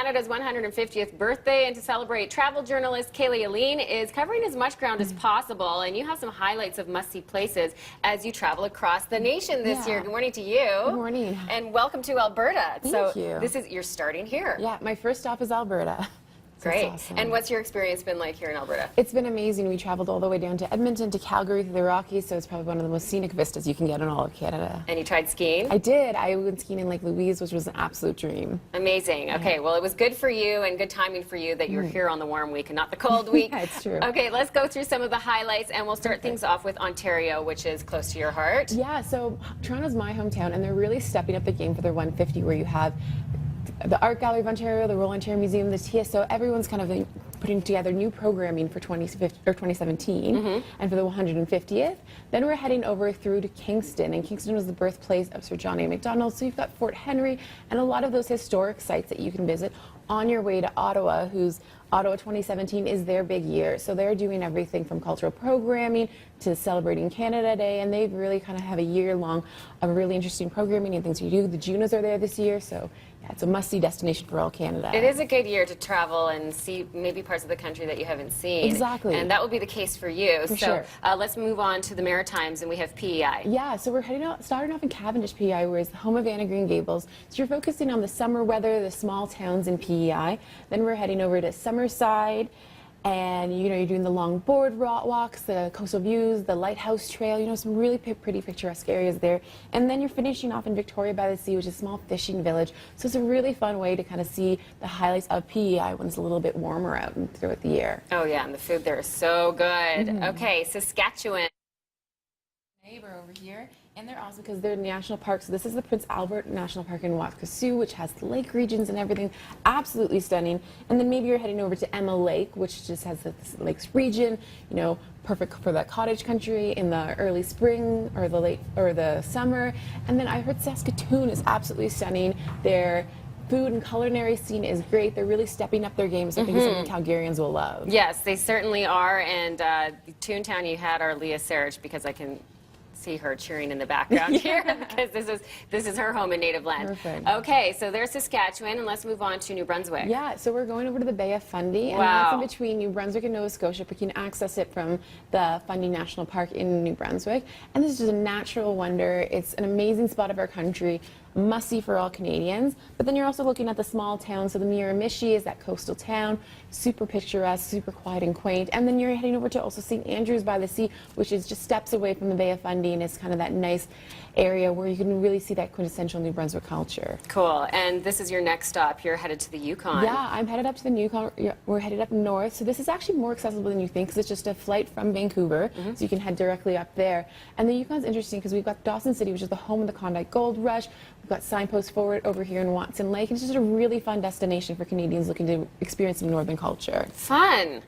Canada's 150th birthday, and to celebrate, travel journalist Caleigh Alleyne is covering as much ground as possible, and you have some highlights of must-see places as you travel across the nation this year. Good morning to you. Good morning. And welcome to Alberta. Thank you. You're starting here. Yeah, my first stop is Alberta. So Great. awesome. And what's your experience been like here in Alberta? It's been amazing. We traveled all the way down to Edmonton, to Calgary, through the Rockies, so it's probably one of the most scenic vistas you can get in all of Canada. And you tried skiing? I did. I went skiing in Lake Louise, which was an absolute dream. Amazing. Okay, well, it was good for you and good timing for you that you're here on the warm week and not the cold week. Yeah, it's true. Okay, let's go through some of the highlights, and we'll start things off with Ontario, which is close to your heart. Yeah, so Toronto's my hometown, and they're really stepping up the game for their 150, where you have the Art Gallery of Ontario, the Royal Ontario Museum, the TSO. Everyone's kind of putting together new programming for 2017 and for the 150th. Then we're heading over through to Kingston, and Kingston was the birthplace of Sir John A. Macdonald. So you've got Fort Henry and a lot of those historic sites that you can visit on your way to Ottawa, Ottawa 2017 is their big year. So they're doing everything from cultural programming to celebrating Canada Day, and they really kind of have a year-long of really interesting programming and things to do. The Junos are there this year, so yeah, it's a must-see destination for all Canada. It is a good year to travel and see maybe parts of the country that you haven't seen. Exactly. And that will be the case for you. For sure. Let's move on to the Maritimes, and we have PEI. Yeah, so we're starting off in Cavendish, PEI, where it's the home of Anne of Green Gables. So you're focusing on the summer weather, the small towns in PEI. Then we're heading over to Summerside, and you're doing the long board walks, the coastal views, the lighthouse trail, some really pretty picturesque areas there. And then you're finishing off in Victoria by the Sea, which is a small fishing village. So it's a really fun way to kind of see the highlights of PEI when it's a little bit warmer out and throughout the year. Oh yeah, and the food there is so good. Okay, Saskatchewan. Neighbor over here, and they're awesome because they're national parks. So this is the Prince Albert National Park in Waskesiu, which has lake regions and everything, absolutely stunning. And then maybe you're heading over to Emma Lake, which just has this lakes region, perfect for the cottage country in the early spring or the summer. And then I heard Saskatoon is absolutely stunning. Their food and culinary scene is great. They're really stepping up their game, so I think it's something Calgarians will love. Yes, they certainly are. And Toontown, you had our Leah Sarich, because I can see her cheering in the background here, because this is her home and native land. Perfect. Okay, so there's Saskatchewan, and let's move on to New Brunswick. Yeah, so we're going over to the Bay of Fundy, and that's in between New Brunswick and Nova Scotia, but you can access it from the Fundy National Park in New Brunswick. And this is just a natural wonder. It's an amazing spot of our country, must-see for all Canadians. But then you're also looking at the small towns. So the Miramichi is that coastal town, super picturesque, super quiet and quaint. And then you're heading over to also St. Andrews by the Sea, which is just steps away from the Bay of Fundy, and it's kind of that nice area where you can really see that quintessential New Brunswick culture. Cool. And this is your next stop. You're headed to the Yukon. Yeah, I'm headed up to the Yukon. We're headed up north. So this is actually more accessible than you think, because it's just a flight from Vancouver. So you can head directly up there. And the Yukon's interesting because we've got Dawson City, which is the home of the Klondike Gold Rush. We've got Signpost Forward over here in Watson Lake. And it's just a really fun destination for Canadians looking to experience some northern culture. Fun.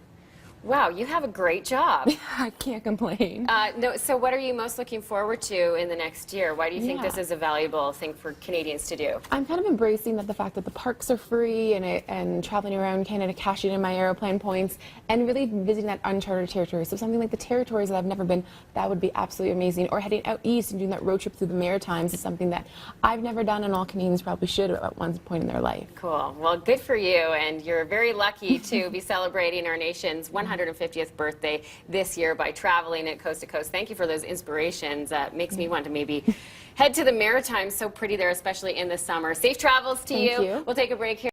Wow, you have a great job. I can't complain. So what are you most looking forward to in the next year? Why do you think this is a valuable thing for Canadians to do? I'm kind of embracing the fact that the parks are free, and traveling around Canada, cashing in my aeroplane points, and really visiting that uncharted territory. So something like the territories that I've never been, that would be absolutely amazing. Or heading out east and doing that road trip through the Maritimes is something that I've never done, and all Canadians probably should at one point in their life. Cool. Well, good for you, and you're very lucky to be celebrating our nation's 150th birthday this year by traveling it coast to coast. Thank you for those inspirations. Makes me want to maybe head to the Maritimes. So pretty there, especially in the summer. Safe travels to you. Thank you. We'll take a break here.